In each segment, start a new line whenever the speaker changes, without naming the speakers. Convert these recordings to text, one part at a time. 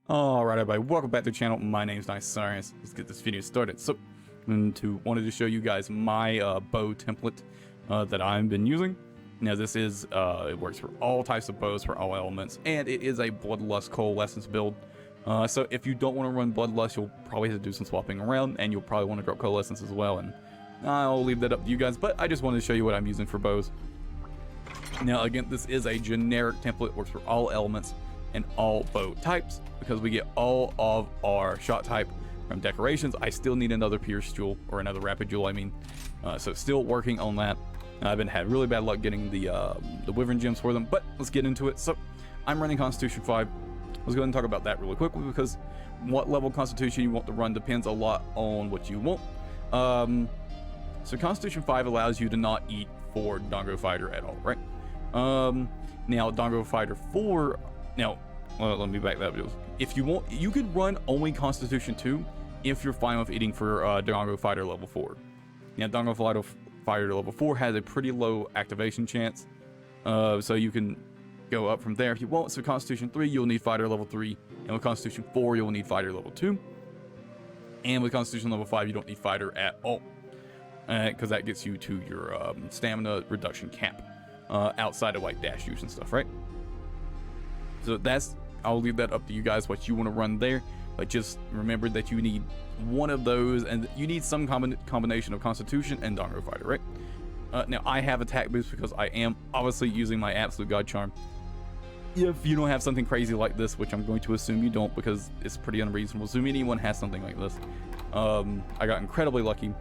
Alright everybody, welcome back to the channel. My name's Nice Science. Let's get this video started. So, wanted to show you guys my bow template that I've been using. Now this is, it works for all types of bows, for all elements, and it is a Bloodlust Coalescence build. So if you don't want to run Bloodlust, you'll probably have to do some swapping around, and you'll probably want to drop Coalescence as well, and I'll leave that up to you guys, but I just wanted to show you what I'm using for bows. Now again, this is a generic template, works for all elements and all bow types, because we get all of our shot type from decorations. I still need another pierce jewel, or another rapid jewel, I mean. So still working on that. I've had really bad luck getting the wyvern gems for them, but let's get into it. So I'm running Constitution 5. Let's go ahead and talk about that really quickly, because what level Constitution you want to run depends a lot on what you want. So Constitution 5 allows you to not eat for Dongo Fighter at all, right? Now Dongo Fighter 4, now let me back that up. If you want, you could run only Constitution 2 if you're fine with eating for Dongo Fighter level 4. Now Dongo Fighter level 4 has a pretty low activation chance, so you can go up from there if you want. So Constitution 3 you'll need Fighter level 3, and with Constitution 4 you'll need Fighter level 2, and with Constitution level 5 you don't need Fighter at all, because that gets you to your stamina reduction cap outside of like dash use and stuff, right? So I'll leave that up to you guys what you want to run there, but just remember that you need one of those, and you need some combination of Constitution and Dongo Fighter, right? Now I have attack boost because I am obviously using my Absolute God Charm. If you don't have something crazy like this, which I'm going to assume you don't, because it's pretty unreasonable to assume anyone has something like this, I got incredibly lucky.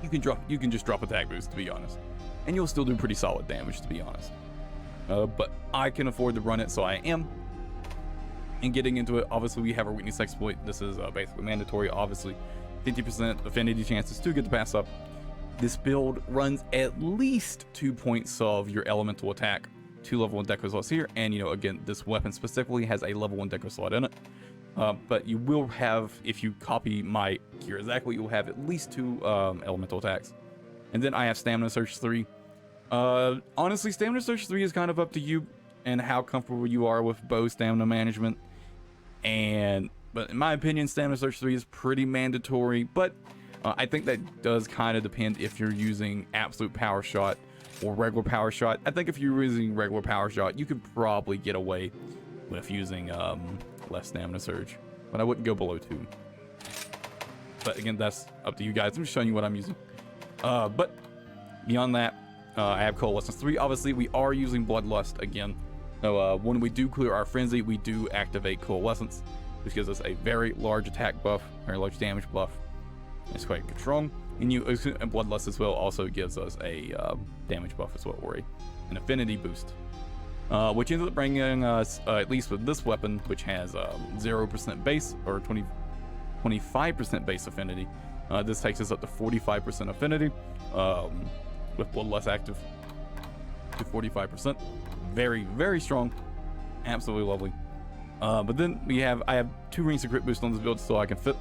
You can just drop attack boost, to be honest, and you'll still do pretty solid damage, to be honest. But I can afford to run it, so I am. And getting into it, obviously we have our weakness exploit. This is basically mandatory, obviously. 50% affinity chances too good to pass up. This build runs at least 2 points of your elemental attack, 2 level 1 deco slots here, and again, this weapon specifically has a level 1 deco slot in it. But you will have, if you copy my gear exactly, you'll have at least 2 elemental attacks. And then I have Stamina Search 3. Honestly, Stamina Search 3 is kind of up to you and how comfortable you are with bow stamina management. But in my opinion, Stamina Search 3 is pretty mandatory, but I think that does kind of depend if you're using Absolute Power Shot or regular Power Shot. I think if you're using regular Power Shot, you could probably get away with using less Stamina Surge, but I wouldn't go below 2. But again, that's up to you guys. I'm just showing you what I'm using. But beyond that, I have Coalescence 3. Obviously, we are using Bloodlust again. So when we do clear our Frenzy, we do activate Coalescence, which gives us a very large attack buff, very large damage buff. It's quite strong. And Bloodlust as well also gives us a damage buff as well, or an affinity boost. Which ends up bringing us, at least with this weapon, which has 0% base, or 25% base affinity. This takes us up to 45% affinity, with Bloodlust active to 45%. Very, very strong. Absolutely lovely. But then I have 2 rings of crit boost on this build so I can fit.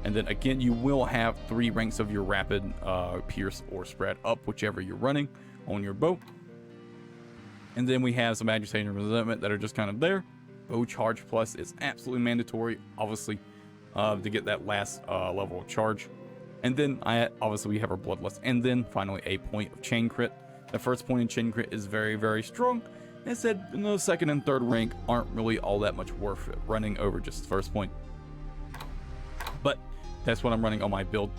And then again, you will have 3 ranks of your rapid, pierce, or spread up, whichever you're running on your bow. And then we have some agitating and resentment that are just kind of there. Bow charge plus is absolutely mandatory, obviously, to get that last level of charge. And then obviously we have our Bloodlust, and then finally a point of chain crit. The first point in chain crit is very, very strong. As I said, the second and third rank aren't really all that much worth it, running over just the first point. But that's what I'm running on my build,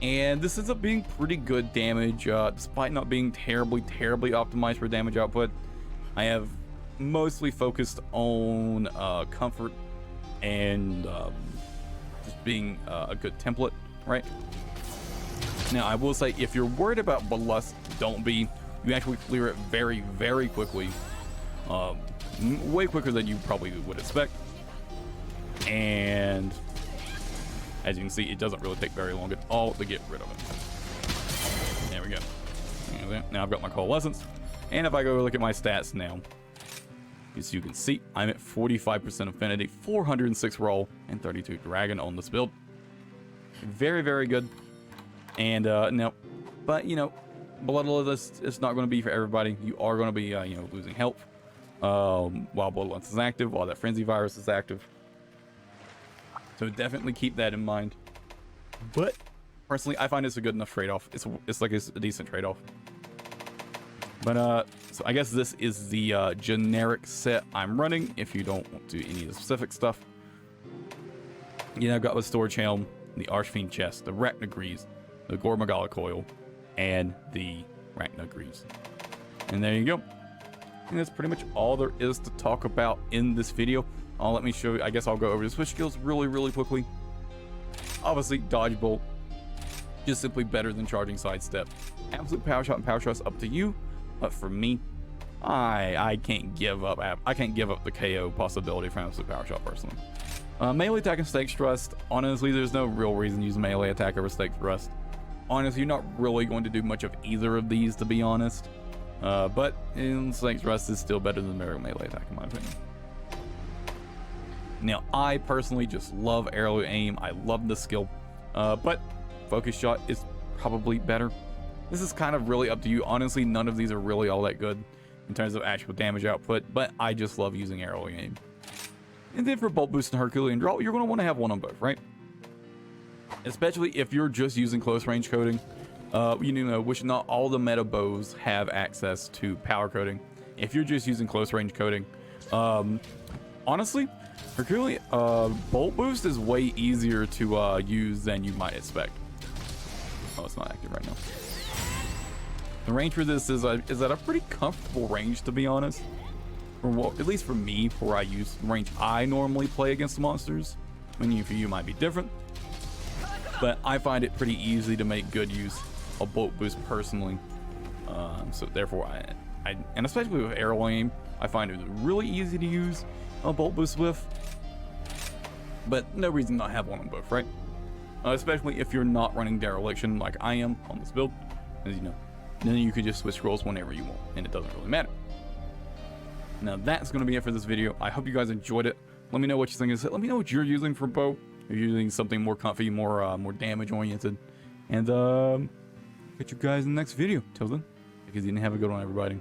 and this ends up being pretty good damage, despite not being terribly optimized for damage output. I have mostly focused on comfort and just being a good template, right? Now I will say, if you're worried about Bloodlust, don't be. You actually clear it very, very quickly, way quicker than you probably would expect. And as you can see, it doesn't really take very long at all to get rid of it. There we go. Now I've got my Coalescence, and if I go look at my stats now, as you can see, I'm at 45% affinity, 406 roll, and 32 dragon on this build. Very, very good. And no, but Bloodlust is not going to be for everybody. You are going to be losing health while Bloodlust is active, while that Frenzy Virus is active. So definitely keep that in mind. But personally, I find it's a good enough trade-off. It's like a decent trade-off. But so I guess this is the generic set I'm running. If you don't want to do any of the specific stuff, I've got the Storage Helm, the Archfiend Chest, the Rachna Greaves, the Gormagala Coil, and the Rachna Greaves. And there you go. And that's pretty much all there is to talk about in this video. Let me show you. I guess I'll go over the switch skills really quickly. Obviously, Dodge Bolt, just simply better than charging Sidestep. Absolute Power Shot and Power Thrust up to you. But for me, I can't give up. I can't give up the KO possibility from Absolute Power Shot personally. Melee attack and Stake Thrust. Honestly, there's no real reason to use melee attack over Stake Thrust. Honestly, you're not really going to do much of either of these, to be honest. But in Stake Thrust is still better than melee attack, in my opinion. Now, I personally just love Aerial Aim. I love the skill. But Focus Shot is probably better. This is kind of really up to you. Honestly, none of these are really all that good in terms of actual damage output, but I just love using Aerial Aim. And then for Bolt Boost and Herculean Draw, you're going to want to have one on both, right? Especially if you're just using close range coding, which not all the meta bows have access to power coding. If you're just using close range coding, honestly, Herculean Bolt Boost is way easier to use than you might expect. Oh, it's not active right now. The range for this is at a pretty comfortable range, to be honest. At least for me, where I use the range I normally play against monsters. I mean, for you might be different, but I find it pretty easy to make good use of Bolt Boost personally. So therefore, and especially with Aerial Aim, I find it really easy to use a Bolt Boost with. But no reason not have one on both, right? Especially if you're not running Dereliction like I am on this build, as you know. Then you can just switch scrolls whenever you want, and it doesn't really matter. Now that's going to be it for this video. I hope you guys enjoyed it. Let me know what you think. Let me know what you're using for bow. If you're using something more comfy, more damage oriented. And catch you guys in the next video. Till then, because you didn't have a good one, everybody.